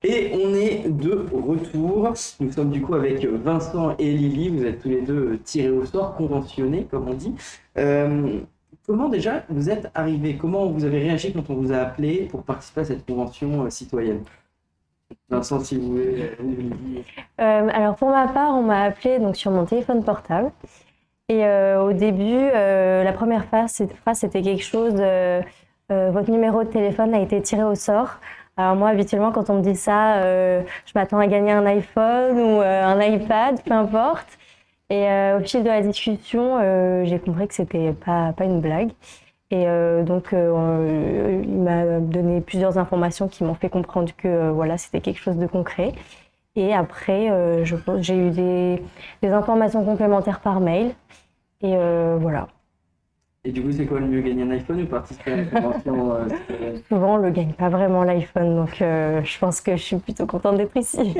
Et on est de retour. Nous sommes du coup avec Vincent et Lily. Vous êtes tous les deux tirés au sort, conventionnés, comme on dit. Euh, Comment déjà vous êtes arrivés? Comment vous avez réagi quand on vous a appelé pour participer à cette convention citoyenne? Vincent, si vous voulez, Lily. Alors pour ma part, on m'a appelé donc sur mon téléphone portable. Et au début, la première phrase, c'était quelque chose votre numéro de téléphone a été tiré au sort. Alors moi, habituellement, quand on me dit ça, je m'attends à gagner un iPhone ou un iPad, peu importe. Et au fil de la discussion, j'ai compris que c'était pas une blague. Et donc, il m'a donné plusieurs informations qui m'ont fait comprendre que voilà, c'était quelque chose de concret. Et après, j'ai eu des informations complémentaires par mail. Et voilà. Et du coup, c'est quoi le mieux, gagner un iPhone ou participer à la convention citoyenne? Souvent, on ne le gagne pas vraiment l'iPhone, donc je pense que je suis plutôt contente d'être ici.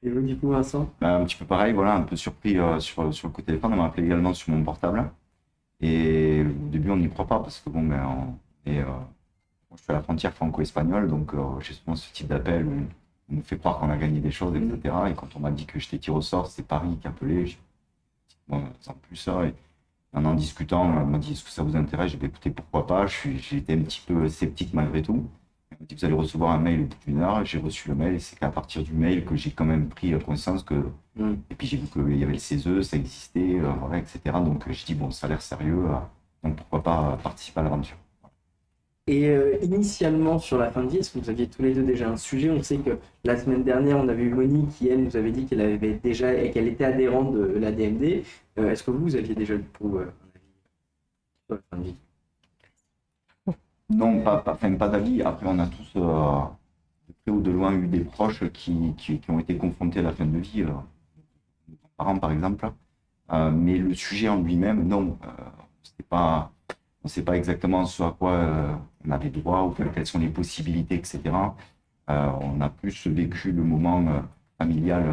Et vous, du coup, Vincent? Un petit peu pareil, voilà, un peu surpris sur le côté téléphone. On m'a appelé également sur mon portable. Et au début, on n'y croit pas parce que bon, je suis à la frontière franco-espagnole, donc j'ai souvent ce type d'appel où on nous fait croire qu'on a gagné des choses, etc. Et quand on m'a dit que j'étais tiré au sort, c'est Paris qui appelait. Bon, sans plus ça. Et en discutant, on m'a dit est-ce que ça vous intéresse? J'ai dit écoutez, pourquoi pas? J'ai été un petit peu sceptique malgré tout. On m'a dit vous allez recevoir un mail au bout d'une heure. J'ai reçu le mail et c'est qu'à partir du mail que j'ai quand même pris conscience que. Et puis j'ai vu qu'il y avait le CESE, ça existait, voilà, etc. Donc j'ai dit bon, ça a l'air sérieux, donc pourquoi pas participer à l'aventure. Et initialement, sur la fin de vie, est-ce que vous aviez tous les deux déjà un sujet? On sait que la semaine dernière, on avait eu Monique qui, elle, nous avait dit qu'elle avait déjà et qu'elle était adhérente de l'ADMD. Est-ce que vous aviez déjà du coup un avis sur la fin de vie? Non, pas d'avis. Après, on a tous, de près ou de loin, eu des proches qui ont été confrontés à la fin de vie, nos parents par exemple. Mais le sujet en lui-même, non. On ne sait pas exactement ce à quoi on avait droit ou quelles sont les possibilités, etc. On a plus vécu le moment familial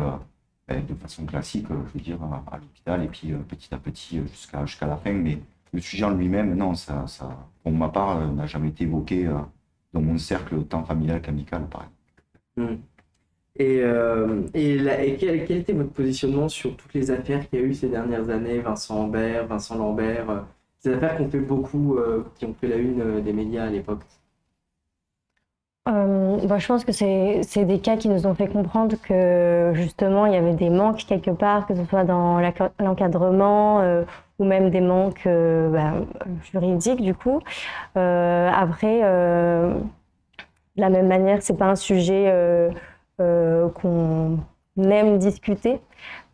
de façon classique, je veux dire, à l'hôpital et puis petit à petit jusqu'à la fin. Mais le sujet en lui-même, non, pour ma part, n'a jamais été évoqué dans mon cercle tant familial qu'amical, par exemple. Et quel était votre positionnement sur toutes les affaires qu'il y a eu ces dernières années, Vincent Ambert, Vincent Lambert, ces affaires qui ont fait beaucoup, qui ont fait la une des médias à l'époque? Je pense que c'est des cas qui nous ont fait comprendre que justement il y avait des manques quelque part, que ce soit dans l'encadrement ou même des manques juridiques du coup. Après, de la même manière, c'est pas un sujet qu'on aime discuter.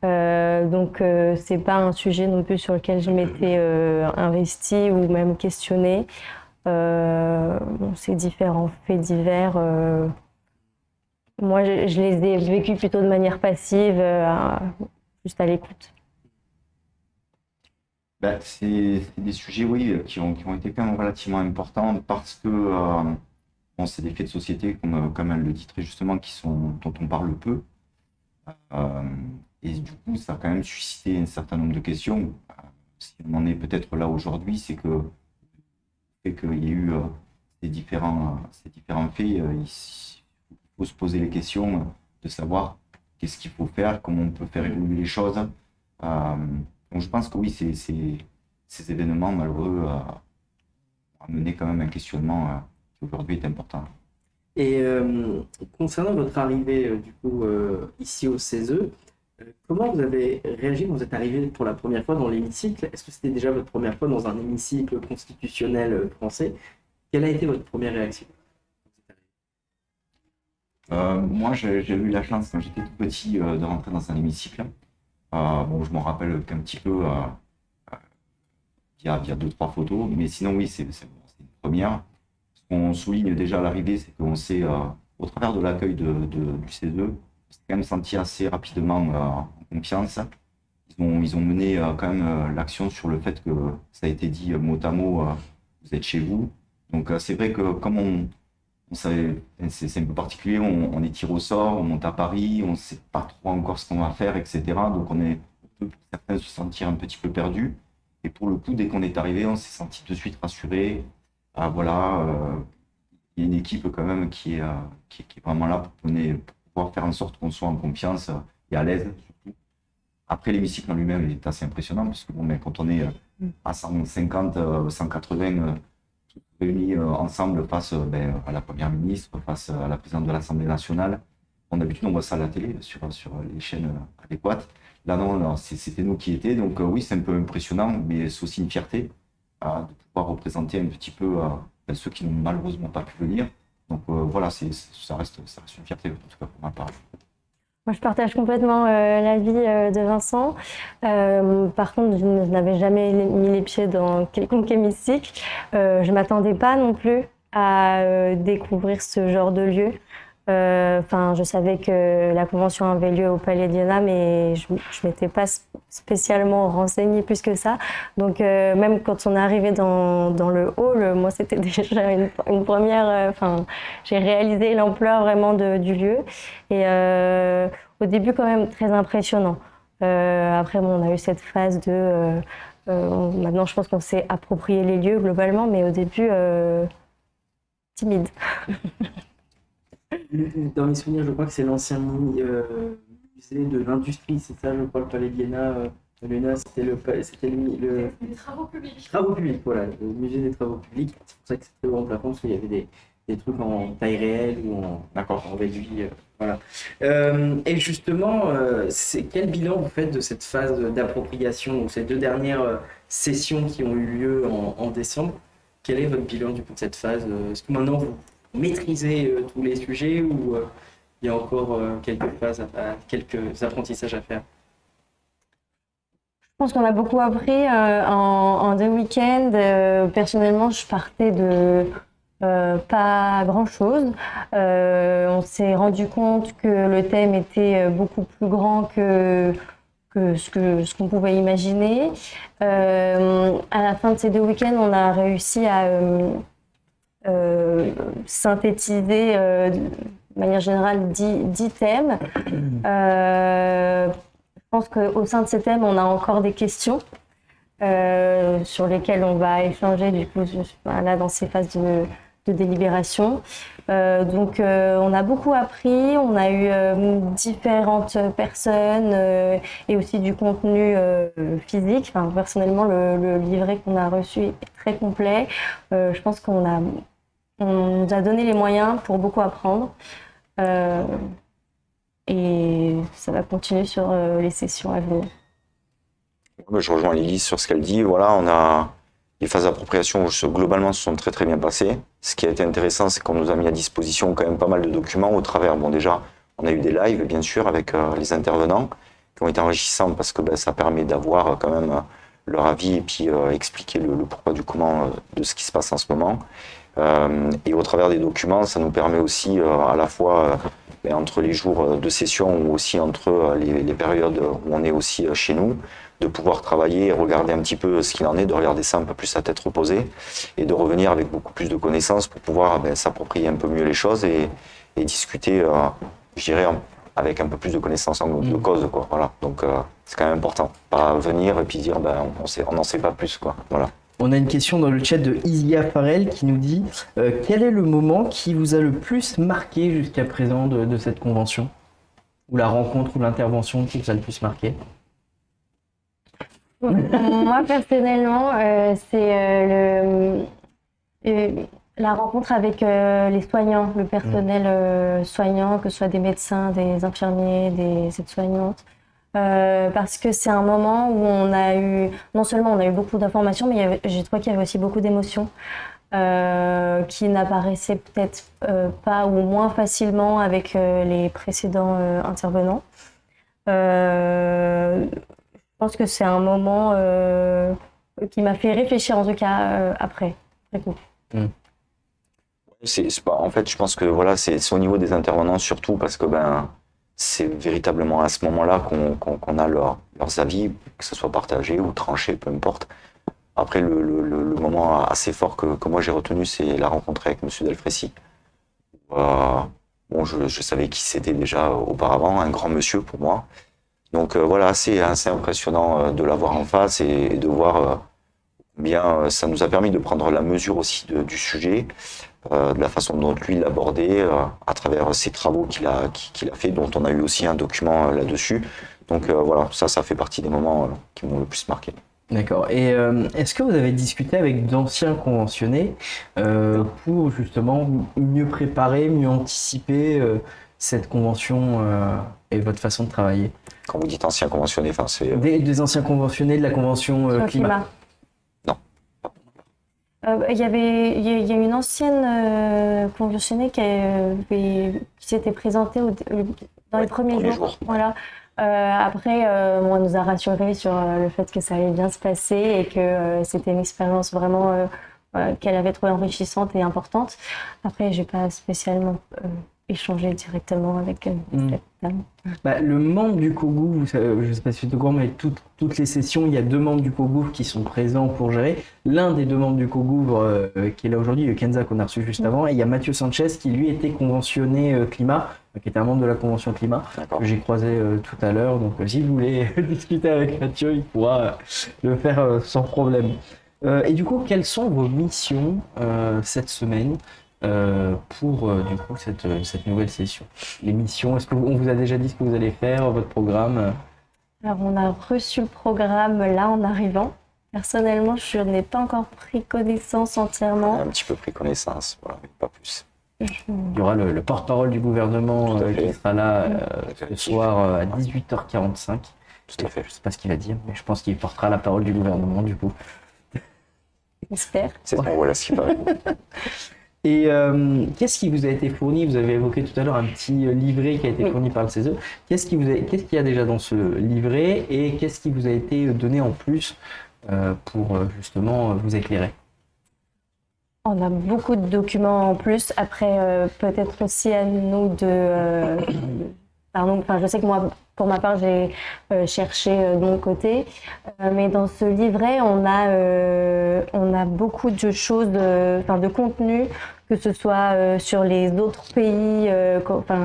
Donc c'est pas un sujet non plus sur lequel je m'étais investie ou même questionnée. Ces différents faits divers, moi je les ai vécus plutôt de manière passive, juste à l'écoute. C'est des sujets, oui, qui ont été quand même relativement importants parce que bon, c'est des faits de société, comme elle le dit très justement, dont on parle peu. Et du coup, ça a quand même suscité un certain nombre de questions. Si on en est peut-être là aujourd'hui, c'est que qu'il y a eu ces différents faits, il faut se poser les questions de savoir qu'est-ce qu'il faut faire, comment on peut faire évoluer les choses. Donc je pense que oui, ces événements malheureux ont amené quand même un questionnement qui aujourd'hui est important. Et concernant votre arrivée du coup ici au CESE, comment vous avez réagi quand vous êtes arrivé pour la première fois dans l'hémicycle? Est-ce que c'était déjà votre première fois dans un hémicycle constitutionnel français? Quelle a été votre première réaction? Moi, j'ai eu la chance quand j'étais tout petit de rentrer dans un hémicycle. Bon, je m'en rappelle qu'un petit peu via deux, trois photos, mais sinon oui, c'est une première. Ce qu'on souligne déjà à l'arrivée, c'est qu'on s'est, au travers de l'accueil du CESE, on s'est quand même senti assez rapidement en confiance. Ils ont mené quand même l'action sur le fait que ça a été dit mot à mot, vous êtes chez vous. Donc c'est vrai que comme c'est un peu particulier, on est tiré au sort, on monte à Paris, on ne sait pas trop encore ce qu'on va faire, etc. Donc on peut pour certains se sentir un petit peu perdu. Et pour le coup, dès qu'on est arrivé, on s'est senti de suite rassuré. Ah, voilà, il y a une équipe quand même qui est vraiment là pour pouvoir faire en sorte qu'on soit en confiance et à l'aise surtout. Après, l'hémicycle en lui-même est assez impressionnant parce que bon, mais quand on est à 150, 180 tous réunis ensemble face à la première ministre, face à la présidente de l'Assemblée nationale, d'habitude on voit ça à la télé sur les chaînes adéquates. Là non, c'était nous qui étions, donc oui c'est un peu impressionnant, mais c'est aussi une fierté de pouvoir représenter un petit peu ceux qui n'ont malheureusement pas pu venir. Donc voilà, ça reste une fierté, en tout cas pour ma part. Moi, je partage complètement l'avis de Vincent. Par contre, je n'avais jamais mis les pieds dans quelconque hémicycle. Je ne m'attendais pas non plus à découvrir ce genre de lieu. Je savais que la convention avait lieu au Palais d'Iéna, mais je ne m'étais pas spécialement renseignée plus que ça. Donc, même quand on est arrivé dans le hall, moi, c'était déjà une première... j'ai réalisé l'ampleur vraiment du lieu. Et au début, quand même, très impressionnant. Après, on a eu cette phase de... maintenant, je pense qu'on s'est approprié les lieux globalement, mais au début, timide. Dans mes souvenirs, je crois que c'est l'ancien musée de l'industrie, c'est ça, je crois, le Palais d'Iéna. L'ENA, c'était le Les travaux publics. Travaux publics, voilà, le musée des travaux publics. C'est pour ça que c'était haut en plafond, parce qu'il y avait des trucs en taille réelle ou en réduit. Voilà. Et justement, quel bilan vous faites de cette phase d'appropriation, donc ces 2 dernières sessions qui ont eu lieu en décembre? Quel est votre bilan du coup de cette phase? Est-ce que maintenant vous maîtriser tous les sujets ou il y a encore quelques apprentissages à faire? Je pense qu'on a beaucoup appris en 2 week-ends. Personnellement, je partais de pas grand-chose. On s'est rendu compte que le thème était beaucoup plus grand que ce qu'on pouvait imaginer. À la fin de ces 2 week-ends, on a réussi à synthétiser de manière générale 10 thèmes. Je pense qu'au sein de ces thèmes, on a encore des questions sur lesquelles on va échanger du coup là, dans ces phases de délibération. Donc on a beaucoup appris, on a eu différentes personnes et aussi du contenu physique. Enfin, personnellement, le livret qu'on a reçu est très complet. Je pense qu'on nous a donné les moyens pour beaucoup apprendre. Et ça va continuer sur les sessions à venir. Je rejoins Lily sur ce qu'elle dit. Voilà, on a les phases d'appropriation globalement se sont très très bien passées. Ce qui a été intéressant, c'est qu'on nous a mis à disposition quand même pas mal de documents au travers. Bon, déjà, on a eu des lives, bien sûr, avec les intervenants qui ont été enrichissants parce que ça permet d'avoir quand même leur avis et puis expliquer le pourquoi du comment de ce qui se passe en ce moment. Et au travers des documents, ça nous permet aussi à la fois entre les jours de session ou aussi entre les périodes où on est aussi chez nous, de pouvoir travailler et regarder un petit peu ce qu'il en est, de regarder ça un peu plus à tête reposée et de revenir avec beaucoup plus de connaissances pour pouvoir s'approprier un peu mieux les choses et discuter, je dirais, avec un peu plus de connaissances de cause, quoi. Voilà. Donc c'est quand même important, pas venir et puis dire on n'en sait pas plus, quoi. Voilà. On a une question dans le chat de Isia Farel qui nous dit quel est le moment qui vous a le plus marqué jusqu'à présent de cette convention? Ou la rencontre ou l'intervention qui vous a le plus marqué? Moi, personnellement, c'est la rencontre avec les soignants, le personnel soignant, que ce soit des médecins, des infirmiers, des aides-soignantes. Parce que c'est un moment où non seulement on a eu beaucoup d'informations, mais j'ai trouvé qu'il y avait aussi beaucoup d'émotions qui n'apparaissaient peut-être pas ou moins facilement avec les précédents intervenants. Je pense que c'est un moment qui m'a fait réfléchir, en tout cas après coup. En fait, je pense que voilà, c'est au niveau des intervenants surtout parce que c'est véritablement à ce moment-là qu'on a leurs avis, que ce soit partagé ou tranché, peu importe. Après, le moment assez fort que moi j'ai retenu, c'est la rencontre avec M. Delfrécy. Je savais qui c'était déjà auparavant, un grand monsieur pour moi. Donc voilà, c'est assez impressionnant de l'avoir en face et de voir bien ça nous a permis de prendre la mesure aussi du sujet. de la façon dont lui l'abordait, à travers ses travaux qu'il a fait, dont on a eu aussi un document là-dessus. Donc voilà, ça fait partie des moments qui m'ont le plus marqué. D'accord. Et est-ce que vous avez discuté avec d'anciens conventionnés pour justement mieux préparer, mieux anticiper cette convention et votre façon de travailler? Quand vous dites ancien conventionné, c'est... Des anciens conventionnés de la convention Sur le climat. Non. Il y a une ancienne conventionnée qui s'était présentée dans les premiers jours. Voilà. Après, on nous a rassurés sur le fait que ça allait bien se passer et que c'était une expérience vraiment qu'elle avait trouvée enrichissante et importante. Après, j'ai pas spécialement échangé directement avec cette dame. Bah, le membre du COGOUV, vous savez, je ne sais pas si vous êtes au courant, mais toutes les sessions, il y a 2 membres du COGOUV qui sont présents pour gérer. L'un des 2 membres du COGOUV qui est là aujourd'hui, Kenza qu'on a reçu juste avant, et il y a Mathieu Sanchez qui lui était conventionné climat, qui était un membre de la convention climat, que j'ai croisé tout à l'heure. Donc si vous voulez discuter avec Mathieu, il pourra le faire sans problème. Et du coup, quelles sont vos missions cette semaine pour du coup cette nouvelle session? Les missions, est-ce qu'on vous a déjà dit ce que vous allez faire, votre programme? Alors, on a reçu le programme là en arrivant. Personnellement, je n'ai pas encore pris connaissance entièrement. On a un petit peu pris connaissance, voilà, mais pas plus. Il y aura le porte-parole du gouvernement qui sera là ce soir à 18h45. Tout à fait. Je ne sais pas ce qu'il va dire, mais je pense qu'il portera la parole du gouvernement du coup. J'espère. C'est bon, voilà ce qui va. Et qu'est-ce qui vous a été fourni? Vous avez évoqué tout à l'heure un petit livret qui a été fourni par le CESE. Qu'est-ce qu'il y a déjà dans ce livret et qu'est-ce qui vous a été donné en plus pour justement vous éclairer? On a beaucoup de documents en plus. Après, peut-être aussi à nous de... Pardon, enfin, je sais que moi, pour ma part, j'ai cherché de mon côté. Mais dans ce livret, on a beaucoup de choses, de contenu, que ce soit sur les autres pays,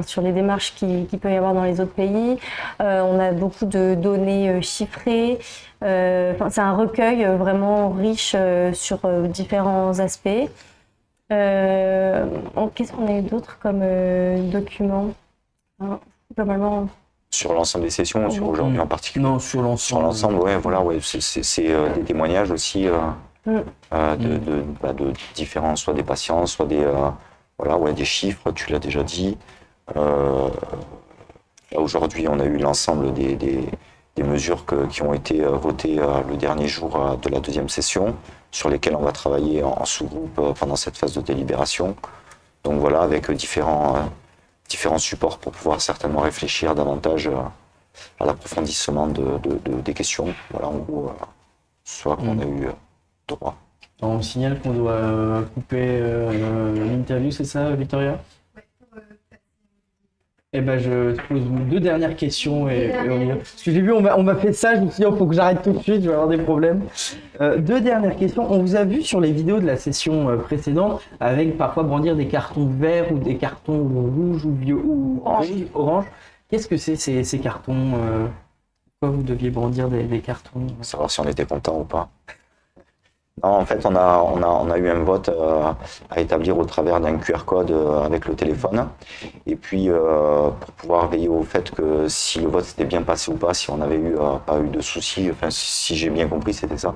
sur les démarches qu'il peut y avoir dans les autres pays. On a beaucoup de données chiffrées. C'est un recueil vraiment riche sur différents aspects. Qu'est-ce qu'on a eu d'autre comme documents? Globalement. Sur l'ensemble des sessions, sur aujourd'hui en particulier? Non, sur l'ensemble. Sur l'ensemble, ouais, voilà, ouais, c'est des témoignages aussi de différents, soit des patients, soit des, des chiffres, tu l'as déjà dit. Aujourd'hui, on a eu l'ensemble des mesures qui ont été votées le dernier jour de la 2e session, sur lesquelles on va travailler en sous-groupe pendant cette phase de délibération. Donc voilà, avec différents supports pour pouvoir certainement réfléchir davantage à l'approfondissement des questions. Voilà, en gros, soit qu'on a eu droit. On signale qu'on doit couper l'interview, c'est ça, Victoria? Eh ben, je te pose 2 dernières questions et on y va. Parce que j'ai vu, on m'a fait ça, je me suis dit, il faut que j'arrête tout de suite, je vais avoir des problèmes. 2 dernières questions. On vous a vu sur les vidéos de la session précédente avec parfois brandir des cartons verts ou des cartons rouges ou vieux ou orange. Qu'est-ce que c'est ces cartons? Pourquoi vous deviez brandir des cartons? Savoir si on était content ou pas. Non, en fait, on a eu un vote à établir au travers d'un QR code avec le téléphone. Et puis, pour pouvoir veiller au fait que si le vote s'était bien passé ou pas, si on n'avait pas eu de soucis, enfin, si j'ai bien compris, c'était ça.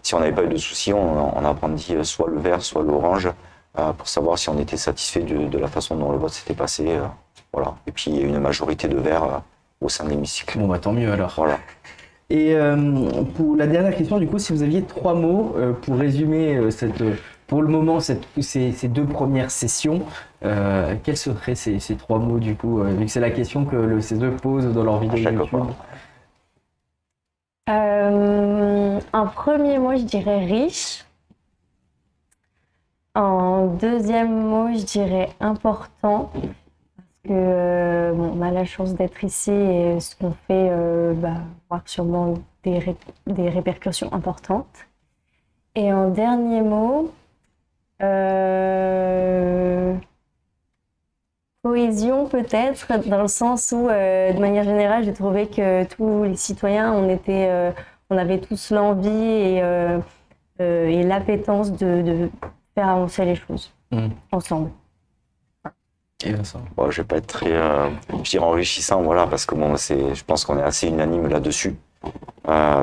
Si on n'avait pas eu de soucis, on a brandi soit le vert, soit l'orange, pour savoir si on était satisfait de la façon dont le vote s'était passé. Voilà. Et puis, il y a une majorité de verts au sein de l'hémicycle. Bon, bah tant mieux alors. Voilà. Et pour la dernière question, du coup, si vous aviez 3 mots pour résumer pour le moment ces 2 premières sessions, quels seraient ces 3 mots du coup, vu que c'est la question que le CESE pose dans leur vidéo YouTube? Un premier mot, je dirais riche. En deuxième mot, je dirais important. On a la chance d'être ici et ce qu'on fait va avoir sûrement des répercussions importantes. Et en dernier mot, cohésion peut-être, dans le sens où, de manière générale, j'ai trouvé que tous les citoyens, on avait tous l'envie et l'appétence de faire avancer les choses. ensemble. Et Vincent. Bon, je vais pas être très, je dirais enrichissant, voilà, parce que bon, je pense qu'on est assez unanime là-dessus.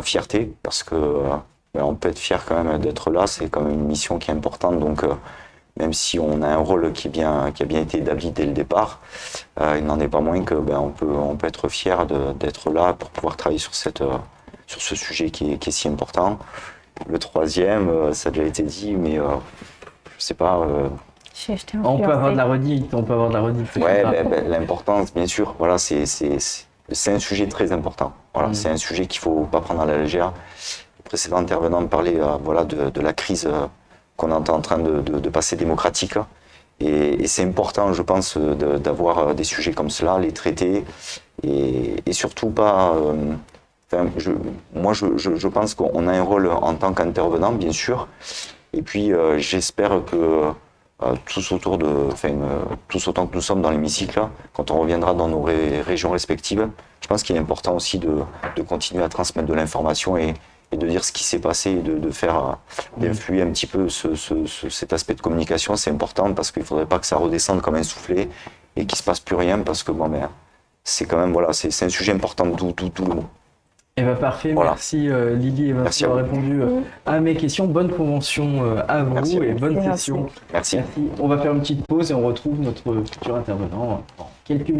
Fierté, parce que on peut être fier quand même d'être là, c'est quand même une mission qui est importante, donc même si on a un rôle qui a bien été établi dès le départ, il n'en est pas moins que on peut être fier d'être là pour pouvoir travailler sur ce sujet qui est si important. Le troisième, ça a déjà été dit, mais je sais pas. On peut avoir de la redite, Ouais, l'importance, bien sûr, voilà, c'est un sujet très important. Voilà, c'est un sujet qu'il faut pas prendre à la légère. Le précédent intervenant parlait voilà, de la crise qu'on est en train de passer démocratique. Et c'est important, je pense, d'avoir des sujets comme cela, les traiter, et surtout pas... moi, je pense qu'on a un rôle en tant qu'intervenant, bien sûr, et puis j'espère que tous autant que nous sommes dans l'hémicycle, quand on reviendra dans nos régions respectives, je pense qu'il est important aussi de continuer à transmettre de l'information et de dire ce qui s'est passé et d'influer un petit peu cet aspect de communication. C'est important parce qu'il ne faudrait pas que ça redescende comme un soufflet et qu'il ne se passe plus rien, parce que c'est quand même, voilà, c'est un sujet important de tout le monde. Eh bien parfait, voilà. Merci Lily et Vincent d'avoir répondu à mes questions. Bonne convention à vous. Merci. Et bonne session. Merci. On va faire une petite pause et on retrouve notre futur intervenant dans quelques minutes.